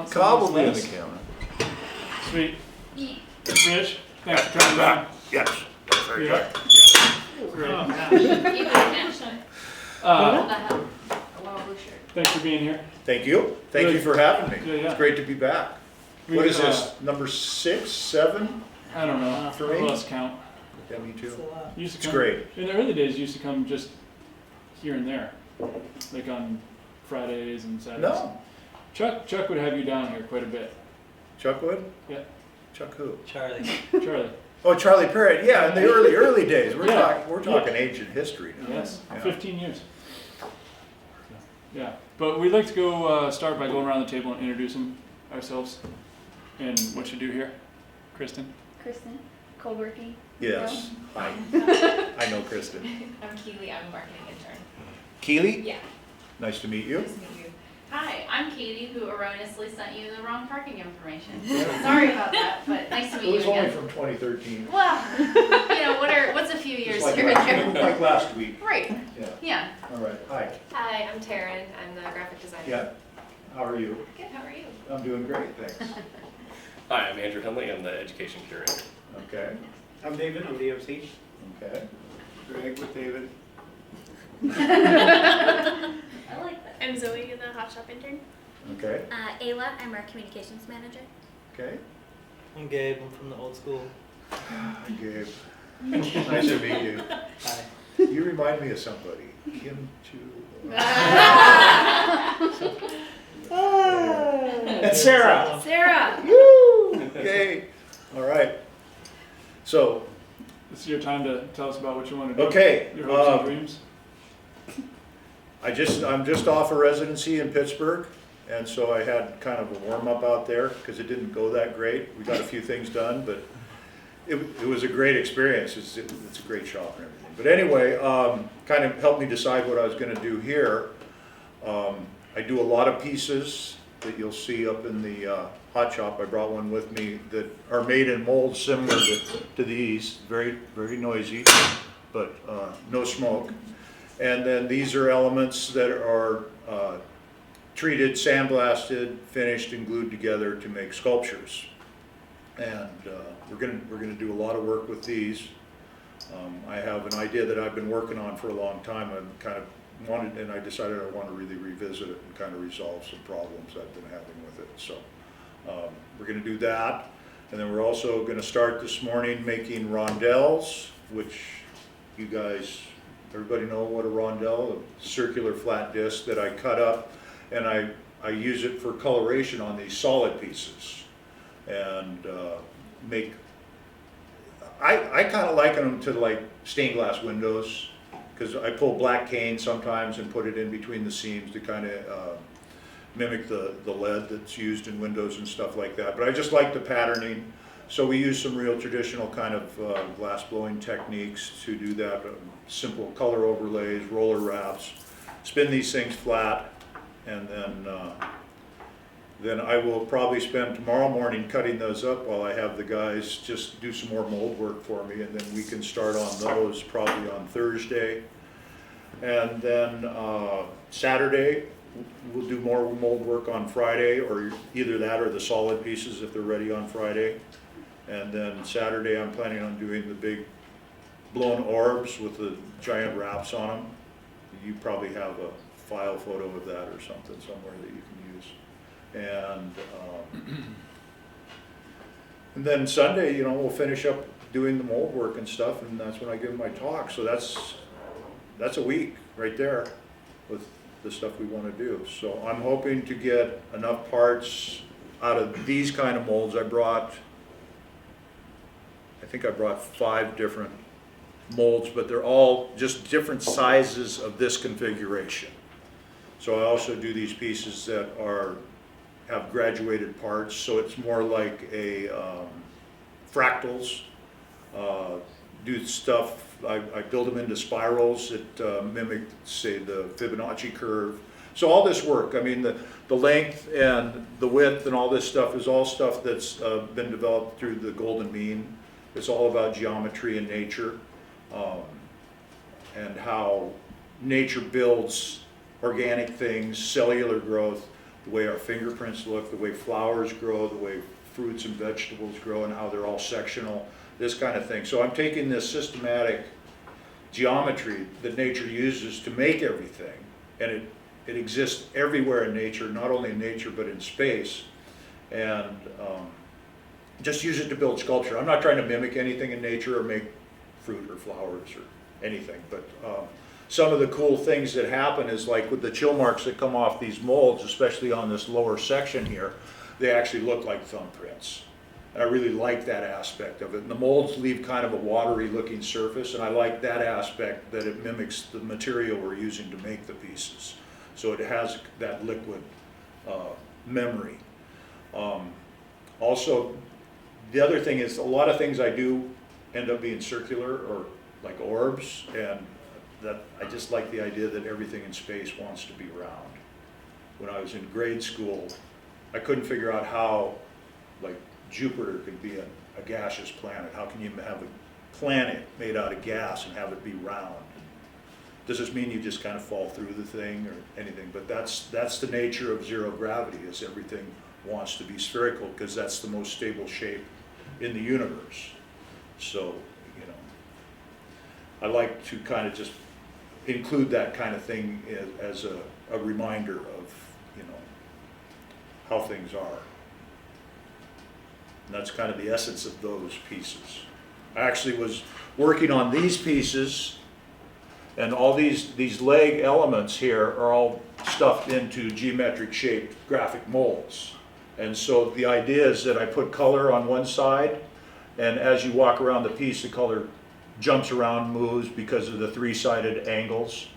want some of Probably in this the lace? camera. Sweet. Rich, thanks for coming down. Yes. Very Yeah. good. Great. Thanks for being here. Thank you. Thank you for having me. Yeah, yeah. It's great to be back. We, What is this, number 6, 7? I don't know. For me? I lost count. Yeah, me too. Used to It's come, great. In the early days, you used to come just here and there, like on Fridays and Saturdays. No. Chuck would have you down here quite a bit. Chuck Wood? Yeah. Chuck who? Charlie. Charlie. Oh, Charlie Parrott. Yeah, in the early days. We're Yeah. talking ancient history now. Yes. Yeah. 15 years. Yeah. But we'd like to go start by going around the table and introducing ourselves and what you do here. Kristen. Kristen, co-working. Yes. Hi. I know Kristen. I'm Keely, I'm a marketing intern. Keely? Yeah, Nice to meet you. nice to meet you. Hi, I'm Katie, who erroneously sent you the wrong parking information. Sorry about that, but nice to It meet you was only again. from 2013. Well, you know, what's a few years Just here and there? like last week. Right, Yeah. yeah. All right. Hi. Hi, I'm Taryn. I'm the graphic designer. Yeah. How are you? Good, how are you? I'm doing great, thanks. Hi, I'm Andrew Hunley. I'm the education curator. Okay. I'm David, I'm DMC. Okay. Greg with David. I like that. I'm Zoe, the hot shop intern. Okay. Ayla, I'm our communications manager. Okay. I'm Gabe, I'm from the old school. Hi, Gabe. Nice to meet you. Hi. You remind me of somebody. Kim Chu. And Sarah. Sarah! Woo! Okay. All right. So, This is your time to tell us about what you want to do. okay. Your hopes and dreams. I'm just off a residency in Pittsburgh, and so I had kind of a warm-up out there because it didn't go that great. We got a few things done, but it was a great experience. It's a great shop and everything. But anyway, kind of helped me decide what I was going to do here. I do a lot of pieces that you'll see up in the hot shop. I brought one with me that are made in molds similar to these. Very, very noisy, but no smoke. And then these are elements that are treated, sandblasted, finished, and glued together to make sculptures. And we're gonna do a lot of work with these. I have an idea that I've been working on for a long time. I've kind of wanted, and I decided I want to really revisit it and kind of resolve some problems I've been having with it. So we're gonna do that. And then we're also gonna start this morning making rondelles, which you guys, everybody know what a rondelle, a circular flat disc that I cut up, and I use it for coloration on these solid pieces. And I kind of liken them to like stained glass windows, because I pull black cane sometimes and put it in between the seams to kind of mimic the lead that's used in windows and stuff like that. But I just like the patterning. So we use some real traditional kind of glass blowing techniques to do that. Simple color overlays, roller wraps, spin these things flat, and then I will probably spend tomorrow morning cutting those up while I have the guys just do some more mold work for me, and then we can start on those probably on Thursday. And then Saturday, we'll do more mold work on Friday, or either that or the solid pieces if they're ready on Friday. And then Saturday, I'm planning on doing the big blown orbs with the giant wraps on them. You probably have a file photo of that or something somewhere that you can use. And then Sunday, you know, we'll finish up doing the mold work and stuff, and that's when I give my talk. So that's a week right there with the stuff we want to do. So I'm hoping to get enough parts out of these kind of molds. I think I brought 5 different molds, but they're all just different sizes of this configuration. So I also do these pieces that have graduated parts, so it's more like a fractals. Do stuff, I build them into spirals that mimic, say, the Fibonacci curve. So all this work, I mean, the length and the width and all this stuff is all stuff that's been developed through the golden mean. It's all about geometry and nature, and how nature builds organic things, cellular growth, the way our fingerprints look, the way flowers grow, the way fruits and vegetables grow, and how they're all sectional, this kind of thing. So I'm taking this systematic geometry that nature uses to make everything, and it exists everywhere in nature, not only in nature but in space, and just use it to build sculpture. I'm not trying to mimic anything in nature or make fruit or flowers or anything, but some of the cool things that happen is like with the chill marks that come off these molds, especially on this lower section here, they actually look like thumbprints. And I really like that aspect of it. And the molds leave kind of a watery looking surface, and I like that aspect that it mimics the material we're using to make the pieces. So it has that liquid memory. Also, the other thing is a lot of things I do end up being circular or like orbs, and that I just like the idea that everything in space wants to be round. When I was in grade school, I couldn't figure out how like Jupiter could be a gaseous planet. How can you have a planet made out of gas and have it be round? Does this mean you just kind of fall through the thing or anything? But that's the nature of zero gravity, is everything wants to be spherical because that's the most stable shape in the universe. So, you know, I like to kind of just include that kind of thing as a reminder of, you know, how things are. And that's kind of the essence of those pieces. I actually was working on these pieces, and all these leg elements here are all stuffed into geometric shaped graphic molds. And so the idea is that I put color on one side, and as you walk around the piece, the color jumps around, moves because of the three-sided angles,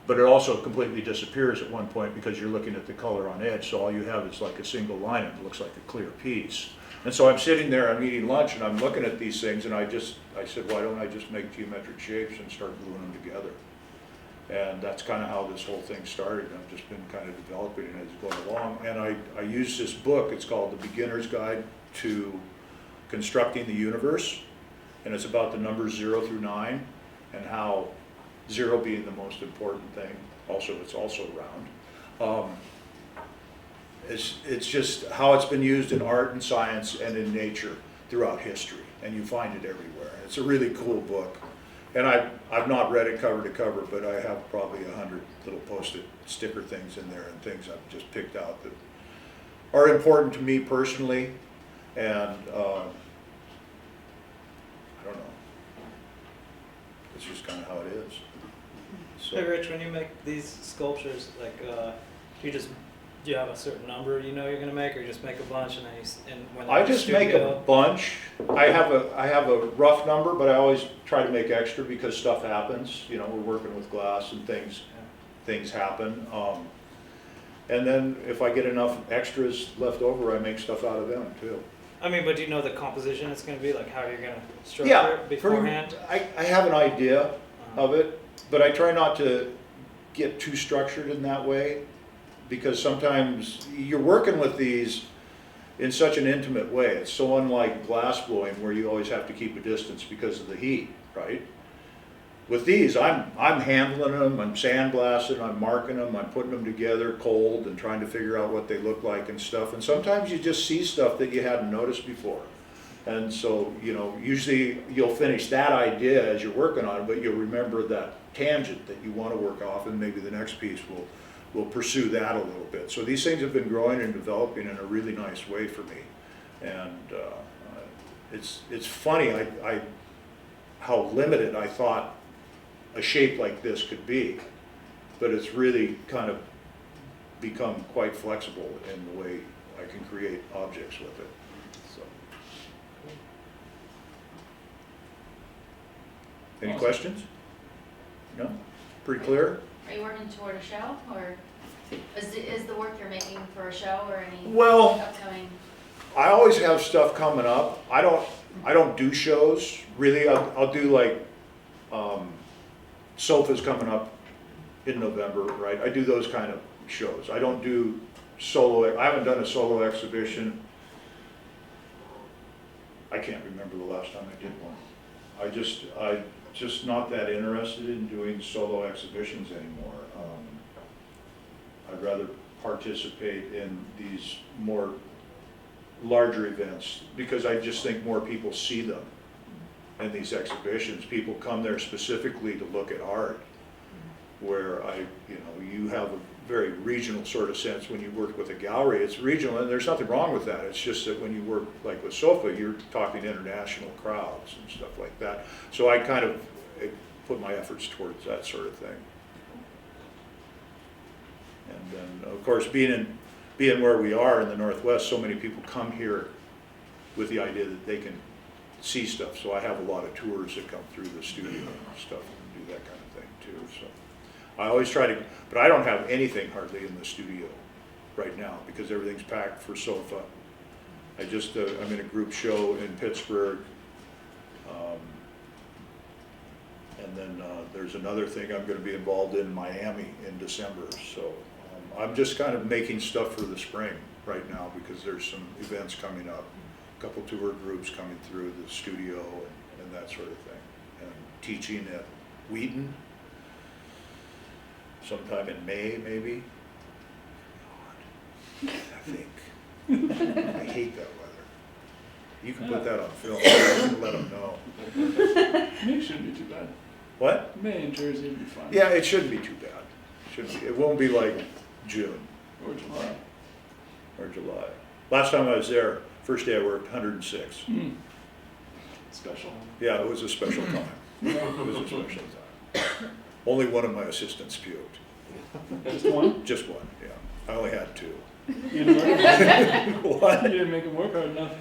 but it also completely disappears at one point because you're looking at the color on edge, so all you have is like a single line and it looks like a clear piece. And so I'm sitting there, I'm eating lunch, and I'm looking at these things, and I said, why don't I just make geometric shapes and start gluing them together? And that's kind of how this whole thing started. I've just been kind of developing it as it's going along. And I use this book, it's called The Beginner's Guide to Constructing the Universe. And it's about the numbers 0 through 9 and how 0 being the most important thing. Also, it's also round. It's just how it's been used in art and science and in nature throughout history. And you find it everywhere. It's a really cool book. And I've not read it cover to cover, but I have probably 100 little post-it sticker things in there and things I've just picked out that are important to me personally. And I don't know. It's just kind of how it is. So, Hey Rich, when you make these sculptures, like, do you have a certain number you know you're gonna make, or you just make a bunch and then when I just make a bunch. I have a rough number, but I always try to make extra because stuff happens. You know, we're working with glass and things happen. And then if I get enough extras left over, I make stuff out of them too. I mean, but do you know the composition it's gonna be, like how you're gonna structure it beforehand? I have an idea of it, but I try not to get too structured in that way, because sometimes you're working with these in such an intimate way. It's so unlike glass blowing where you always have to keep a distance because of the heat, right? With these, I'm handling them, I'm sandblasting, I'm marking them, I'm putting them together cold and trying to figure out what they look like and stuff. And sometimes you just see stuff that you hadn't noticed before. And so, you know, usually you'll finish that idea as you're working on it, but you'll remember that tangent that you want to work off, and maybe the next piece will pursue that a little bit. So these things have been growing and developing in a really nice way for me. And it's funny how limited I thought a shape like this could be, but it's really kind of become quite flexible in the way I can create objects with it. So, any Awesome. questions? No? Pretty clear? Are you working toward a show, or is the work you're making for a show or any Well, upcoming? I always have stuff coming up. I don't do shows really. I'll do like sofas coming up in November, right? I do those kind of shows. I don't do solo. I haven't done a solo exhibition. I can't remember the last time I did one. I'm just not that interested in doing solo exhibitions anymore. I'd rather participate in these more larger events, because I just think more people see them in these exhibitions. People come there specifically to look at art, where you have a very regional sort of sense when you work with a gallery. It's regional, and there's nothing wrong with that. It's just that when you work like with SOFA, you're talking international crowds and stuff like that. So I kind of put my efforts towards that sort of thing. And then, of course, being where we are in the Northwest, so many people come here with the idea that they can see stuff. So I have a lot of tours that come through the studio and stuff and do that kind of thing too. So I always try to, but I don't have anything hardly in the studio right now because everything's packed for SOFA. I'm in a group show in Pittsburgh. And then there's another thing I'm going to be involved in Miami in December. So I'm just kind of making stuff for the spring right now because there's some events coming up, a couple tour groups coming through the studio and that sort of thing. And teaching at Wheaton sometime in May, maybe. God, I think. I hate that weather. You can put that on film. You can let them know. May shouldn't be too bad. What? May in Jersey would be fine. Yeah, it shouldn't be too bad. Shouldn't be. It won't be like June Or July. or July. Last time I was there, first day I worked, 106. Special. Yeah, it was a special time. It was a special time. Only one of my assistants puked. Just one? Just one, yeah. I only had two. You didn't work? What? You didn't make him work hard enough.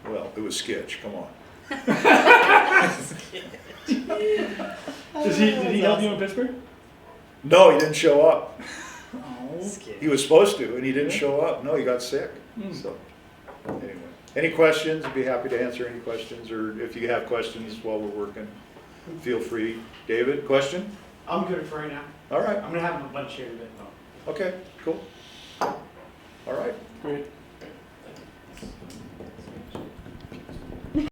Well, it was sketch, come on. Did he help you in Pittsburgh? No, he didn't show up. Oh. He was supposed to, and he didn't show up. No, he got sick. So, anyway. Any questions? I'd be happy to answer any questions, or if you have questions while we're working, feel free. David, question? I'm good for right now. All right. I'm gonna have a bunch here in a bit though. Okay, cool. All right. Great.